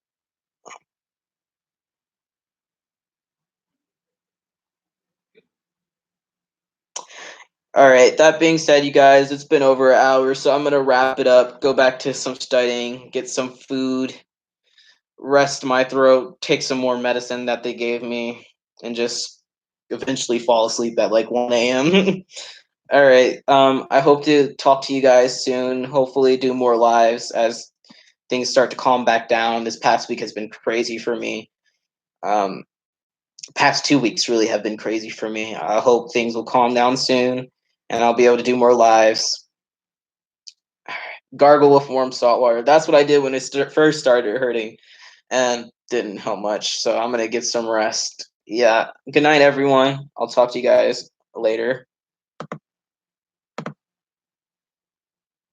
All right. That being said, you guys, it's been over an hour, so I'm gonna wrap it up. Go back to some studying, get some food, rest my throat, take some more medicine that they gave me, and just eventually fall asleep at like 1 a.m. All right. I hope to talk to you guys soon. Hopefully, do more lives as things start to calm back down. This past week has been crazy for me. Um, Past 2 weeks really have been crazy for me. I hope things will calm down soon, and I'll be able to do more lives. Gargle with warm salt water. That's what I did when it first started hurting, and didn't help much. So I'm gonna get some rest. Yeah. Good night, everyone. I'll talk to you guys later.